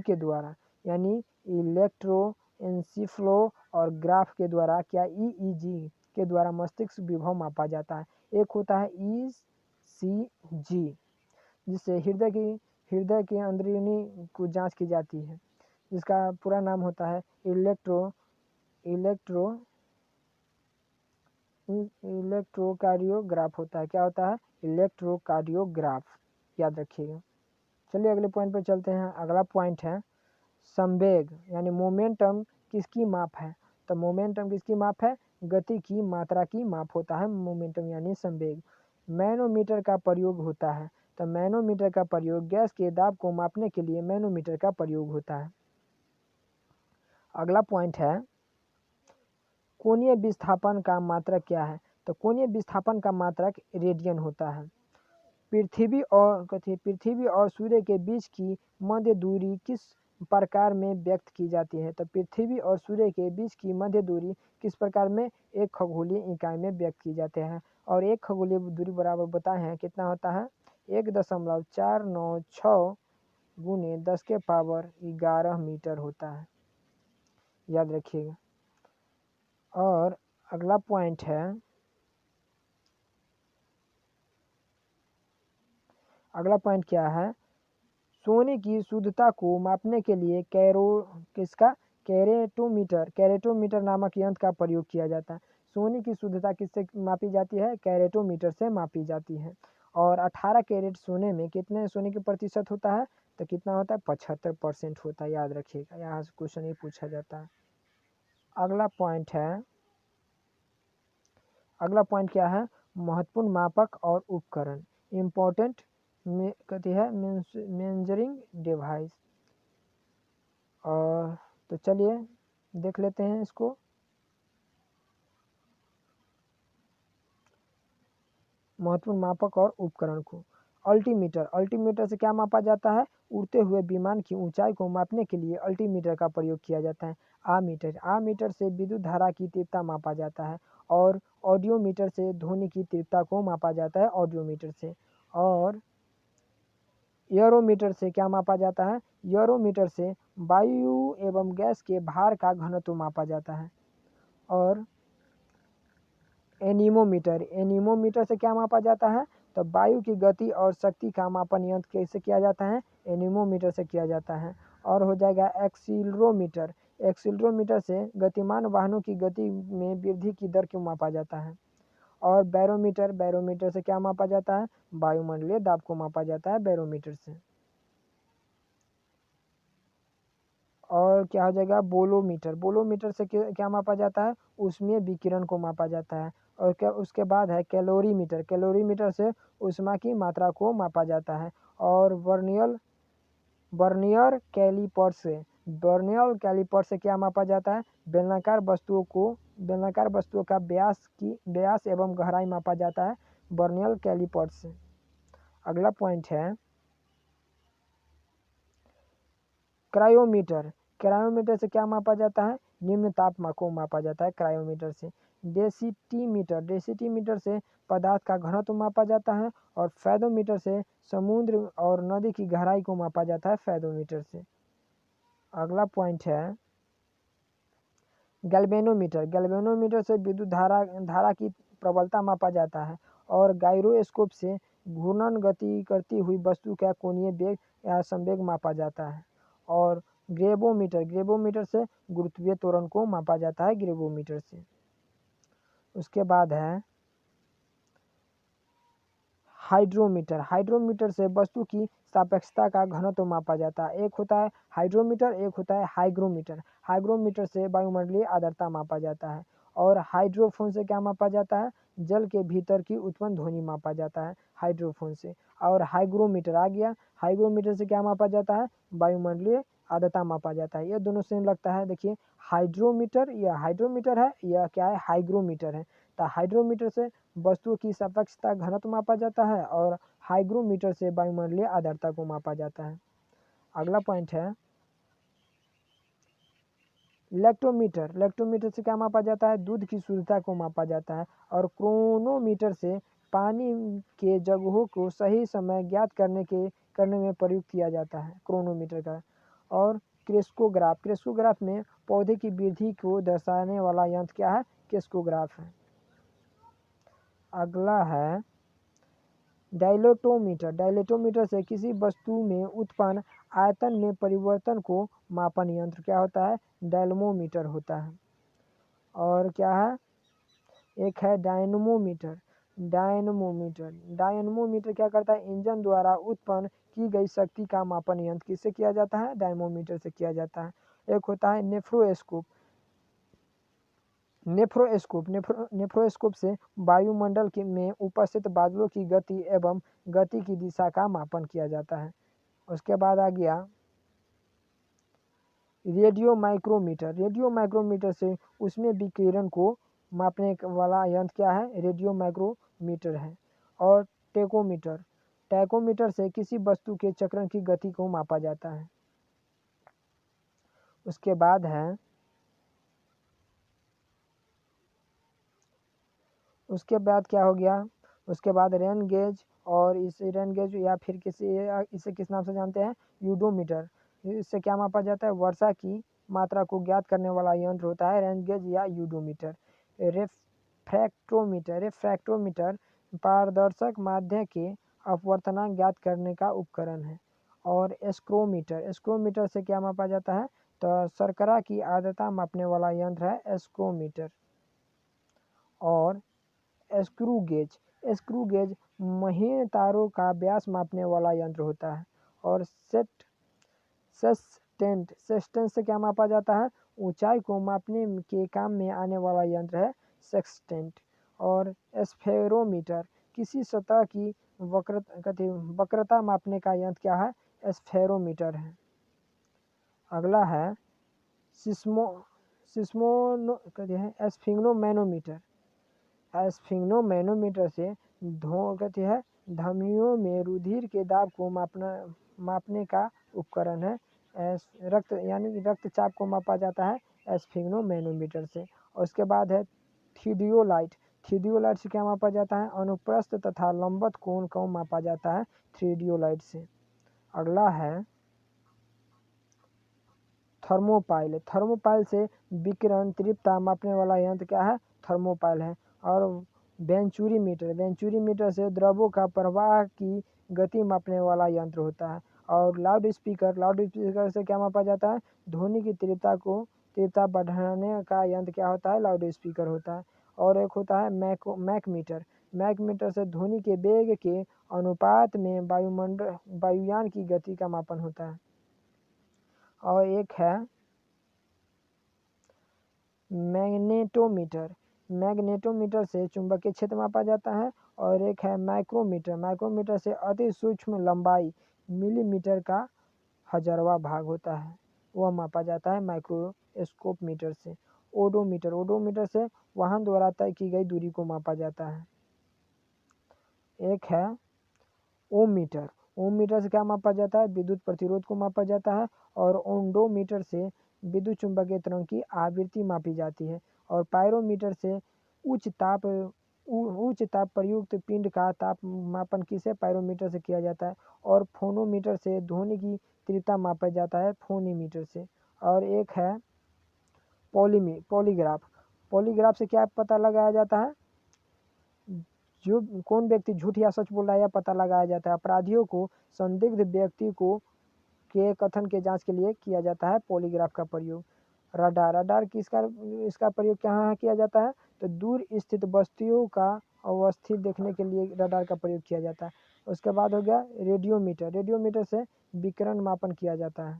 S1: के द्वारा, यानी इलेक्ट्रोएन्सेफलोग्राफ के द्वारा। क्या EEG के द्वारा मस्तिष्क विभव मापा जाता है? एक होता है ECG, जिससे हृदय की अंदरूनी को जांच की जाती है, जिसका पूरा नाम होता है इलेक्ट्रोकार्डियोग्राफ होता है। क्या होता है? इलेक्ट्रोकार्डियोग्राफ, याद रखिएगा। चलिए अगले पॉइंट पर चलते हैं। अगला पॉइंट है, संवेग यानी मोमेंटम किसकी माप है? तो मोमेंटम किसकी माप है? गति की मात्रा की माप होता है मोमेंटम यानी संवेग। मैनोमीटर का प्रयोग होता है। तो मैनोमीटर का प्रयोग गैस के दाब को मापने के लिए मैनोमीटर का प्रयोग होता है। अगला पॉइंट है, कोणीय विस्थापन का मात्रक क्या है? तो कोणीय विस्थापन का मात्रक रेडियन होता है। पृथ्वी और सूर्य के बीच की मध्य दूरी किस प्रकार में व्यक्त की जाती है? तो पृथ्वी और सूर्य के बीच की मध्य दूरी किस प्रकार में? एक खगोलीय इकाई में व्यक्त की जाते हैं। और एक खगोलीय दूरी बराबर बताए हैं कितना होता है? 1.496 गुने 10⁻11 मीटर होता है, याद रखिएगा। और अगला पॉइंट है, अगला पॉइंट क्या है? सोने की शुद्धता को मापने के लिए कैरेटोमीटर नामक यंत्र का प्रयोग किया जाता है। सोने की शुद्धता किससे मापी जाती है? कैरेटोमीटर से मापी जाती है। और 18 कैरेट सोने में कितने सोने के प्रतिशत होता है? तो कितना होता है? 75% होता है, याद रखिएगा। यहाँ से क्वेश्चन ही पूछा जाता है। अगला पॉइंट क्या है? महत्वपूर्ण मापक और उपकरण, इम्पोर्टेंट कहती है मेजरिंग डिवाइस। और तो चलिए देख लेते हैं इसको। महत्वपूर्ण मापक और उपकरण को, अल्टीमीटर से क्या मापा जाता है? उड़ते हुए विमान की ऊंचाई को मापने के लिए अल्टीमीटर का प्रयोग किया जाता है। आमीटर से विद्युत धारा की तीव्रता मापा जाता है। और ऑडियोमीटर से ध्वनि की तीव्रता को मापा जाता है, ऑडियोमीटर से। और एरोमीटर से क्या मापा जाता है? एरोमीटर से वायु एवं गैस के भार का घनत्व मापा जाता है। और एनीमोमीटर से क्या मापा जाता है? तो वायु की गति और शक्ति का मापन यंत्र कैसे किया जाता है? एनीमोमीटर से किया जाता है। और हो जाएगा एक्सीलरोमीटर से गतिमान वाहनों की गति में वृद्धि की दर को मापा जाता है। और बैरोमीटर से क्या मापा जाता है? वायुमंडलीय दाब को मापा जाता है बैरोमीटर से। और क्या हो जाएगा? बोलोमीटर से क्या मापा जाता है? ऊष्मीय विकिरण को मापा जाता है। और क्या उसके बाद है कैलोरीमीटर से ऊष्मा की मात्रा को मापा जाता है। और वर्नियर कैलिपर से क्या मापा जाता है? बेलनाकार वस्तुओं का व्यास एवं गहराई मापा जाता है वर्नियर कैलिपर से। अगला पॉइंट है, क्रायोमीटर से क्या मापा जाता है? निम्न तापमान को मापा जाता है क्रायोमीटर से। डेसीटीमीटर से पदार्थ का घनत्व मापा जाता है। और फैदोमीटर से समुद्र और नदी की गहराई को मापा जाता है फैदोमीटर से। अगला पॉइंट है, गैल्वेनोमीटर से विद्युत धारा की प्रबलता मापा जाता है। और गायरोस्कोप से घूर्णन गति करती हुई वस्तु का कोणीय वेग या संवेग मापा जाता है। और ग्रेवोमीटर से गुरुत्वीय त्वरण को मापा जाता है ग्रेवोमीटर से। उसके बाद है हाइड्रोमीटर से वस्तु की सापेक्षता का घनत्व मापा जाता है। एक होता है हाइड्रोमीटर, एक होता है हाइग्रोमीटर से वायुमंडलीय आर्द्रता मापा जाता है। और हाइड्रोफोन से क्या मापा जाता है? जल के भीतर की उत्पन्न ध्वनि मापा जाता है हाइड्रोफोन से। और हाइग्रोमीटर आ गया, हाइग्रोमीटर से क्या मापा जाता है? वायुमंडलीय आर्द्रता मापा जाता है। ये दोनों सेम लगता है। देखिए हाइड्रोमीटर है या क्या है? हाइग्रोमीटर है। तो हाइड्रोमीटर से वस्तुओं की सापेक्षता घनत्व मापा जाता है और हाइग्रोमीटर से वायुमंडलीय आर्द्रता को मापा जाता है। अगला पॉइंट है लेक्टोमीटर। लेक्टोमीटर से क्या मापा जाता है? दूध की शुद्धता को मापा जाता है। और क्रोनोमीटर से पानी के जगहों को सही समय ज्ञात करने में प्रयुक्त किया जाता है क्रोनोमीटर का। और क्रेस्कोग्राफ। क्रेस्कोग्राफ में पौधे की वृद्धि को दर्शाने वाला यंत्र क्या है? क्रेस्कोग्राफ है। अगला है डायलेटोमीटर। डायलेटोमीटर से किसी वस्तु में उत्पन्न आयतन में परिवर्तन को मापन यंत्र क्या होता है? डायनमोमीटर होता है। और क्या है? एक है डायनमोमीटर। डायनमोमीटर डायनमोमीटर क्या करता है? इंजन द्वारा उत्पन्न की गई शक्ति का मापन यंत्र किससे किया जाता है? डायनमोमीटर से किया जाता है। एक होता है नेफ्रोस्कोप। नेफ्रोस्कोप से वायुमंडल में उपस्थित बादलों की गति एवं गति की दिशा का मापन किया जाता है। उसके बाद आ गया रेडियो माइक्रोमीटर। रेडियो माइक्रोमीटर से उसमें विकिरण को मापने वाला यंत्र क्या है? रेडियो माइक्रोमीटर है। और टेकोमीटर। टैकोमीटर से किसी वस्तु के चक्रण की गति को मापा जाता है। उसके बाद है उसके बाद क्या हो गया? उसके बाद रेन गेज। और इस रेन गेज या फिर इसे किस नाम से जानते हैं? यूडोमीटर। इससे क्या मापा जाता है? वर्षा की मात्रा को ज्ञात करने वाला यंत्र होता है रेन गेज या यूडोमीटर। रिफ्रैक्टोमीटर। रिफ्रैक्टोमीटर पारदर्शक माध्य के अपवर्तनांक ज्ञात करने का उपकरण है। और स्क्रोमीटर। स्क्रोमीटर से क्या मापा जाता है? तो शर्करा की आर्द्रता मापने वाला यंत्र है स्क्रोमीटर। और स्क्रू गेज। स्क्रू गेज महीन तारों का व्यास मापने वाला यंत्र होता है। और सेस्टेंट। सेस्टेंट से क्या मापा जाता है? ऊंचाई को मापने के काम में आने वाला यंत्र है सेक्सटेंट। और स्फेरोमीटर किसी सतह की वक्रता मापने का यंत्र क्या है? स्फेरोमीटर है। अगला है स्फिग्नोमैनोमीटर। स्फिग्नोमैनोमीटर से धमनियों में रुधिर के दाब को मापने का उपकरण है। रक्त यानी रक्तचाप को मापा जाता है स्फिग्नोमैनोमीटर से। और उसके बाद है थियोडोलाइट। थियोडोलाइट से क्या मापा जाता है? अनुप्रस्थ तथा लंबवत कोण को मापा जाता है थियोडोलाइट से। अगला है थर्मोपाइल। थर्मोपाइल से विकिरण तीव्रता मापने वाला यंत्र क्या है? थर्मोपाइल है। और वेंचुरीमीटर। वेंचुरीमीटर से द्रवों का प्रवाह की गति मापने वाला यंत्र होता है। और लाउड स्पीकर से क्या मापा जाता है? ध्वनि की तीव्रता बढ़ाने का यंत्र क्या होता है? लाउड स्पीकर होता है। और एक होता है मैकमीटर। मैकमीटर से ध्वनि के वेग के अनुपात में वायुयान की गति का मापन होता है। और एक है मैग्नेटोमीटर। मैग्नेटोमीटर से चुंबकीय क्षेत्र मापा जाता है। और एक है माइक्रोमीटर। माइक्रोमीटर से अति सूक्ष्म लंबाई मिलीमीटर का 1000वां भाग होता है, वह मापा जाता है माइक्रोस्कोप मीटर से। ओडोमीटर। ओडोमीटर से वाहन द्वारा तय की गई दूरी को मापा जाता है। एक है ओम मीटर। ओम मीटर से क्या मापा जाता है? विद्युत प्रतिरोध को मापा जाता है। और ओंडोमीटर से विद्युत चुंबकीय तरंग की आवृत्ति मापी जाती है। और पायरोमीटर से उच्च ताप प्रयुक्त पिंड का ताप मापन किसे? पायरोमीटर से किया जाता है। और फोनोमीटर से ध्वनि की तीव्रता मापा जाता है फोनीमीटर से। और एक है पॉलीग्राफ। पॉलीग्राफ से क्या पता लगाया जाता है? जो कौन व्यक्ति झूठ या सच बोल रहा है यह पता लगाया जाता है। अपराधियों को संदिग्ध व्यक्ति को के कथन के जांच के लिए किया जाता है पॉलीग्राफ का प्रयोग। रडार इसका प्रयोग कहाँ किया जाता है? तो दूर स्थित वस्तुओं का अवस्थित देखने के लिए रडार का प्रयोग किया जाता है। उसके बाद हो गया रेडियोमीटर। रेडियोमीटर से विकिरण मापन किया जाता है।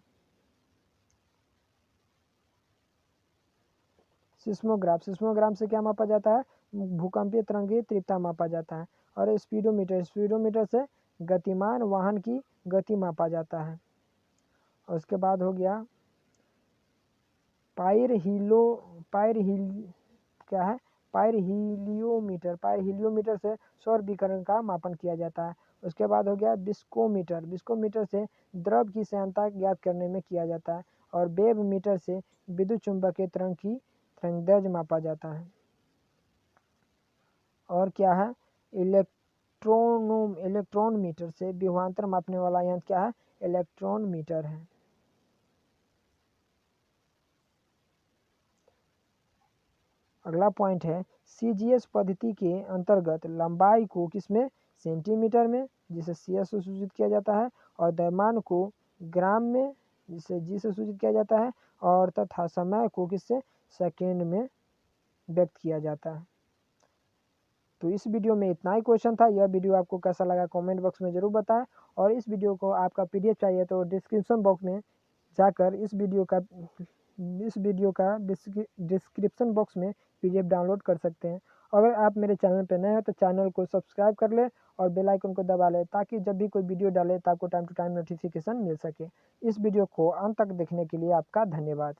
S1: सिस्मोग्राफ। सिस्मोग्राफ से क्या मापा जाता है? भूकंपीय तरंग की तीव्रता मापा जाता है। और स्पीडोमीटर। स्पीडोमीटर से गतिमान वाहन की गति मापा जाता है। और उसके बाद हो गया क्या है? पायरहेलियोमीटर से सौर विकिरण का मापन किया जाता है। उसके बाद हो गया विस्कोमीटर से द्रव की श्यानता ज्ञात करने में किया जाता है। और वेव मीटर से विद्युत चुंबकीय तरंग की तरंगदैर्घ्य मापा जाता है। और क्या है, इलेक्ट्रॉन मीटर से विभवांतर मापने वाला यंत्र क्या है, इलेक्ट्रॉन मीटर है। अगला पॉइंट है सीजीएस पद्धति के अंतर्गत लंबाई को किसमें, सेंटीमीटर में, जिसे सीएस से सूचित किया जाता है, और द्रव्यमान को ग्राम में, जिसे जी से सूचित किया जाता है, और तथा समय को किससे, सेकेंड में व्यक्त किया जाता है। तो इस वीडियो में इतना ही क्वेश्चन था। यह वीडियो आपको कैसा लगा कमेंट बॉक्स में ज़रूर बताएं। और इस वीडियो को आपका पीडीएफ चाहिए तो डिस्क्रिप्शन बॉक्स में जाकर इस वीडियो का डिस्क्रिप्शन बॉक्स में पीडीएफ डाउनलोड कर सकते हैं। अगर आप मेरे चैनल पर नए हैं तो चैनल को सब्सक्राइब कर लें और बेल आइकन को दबा लें, ताकि जब भी कोई वीडियो डाले तो आपको टाइम टू टाइम नोटिफिकेशन मिल सके। इस वीडियो को अंत तक देखने के लिए आपका धन्यवाद।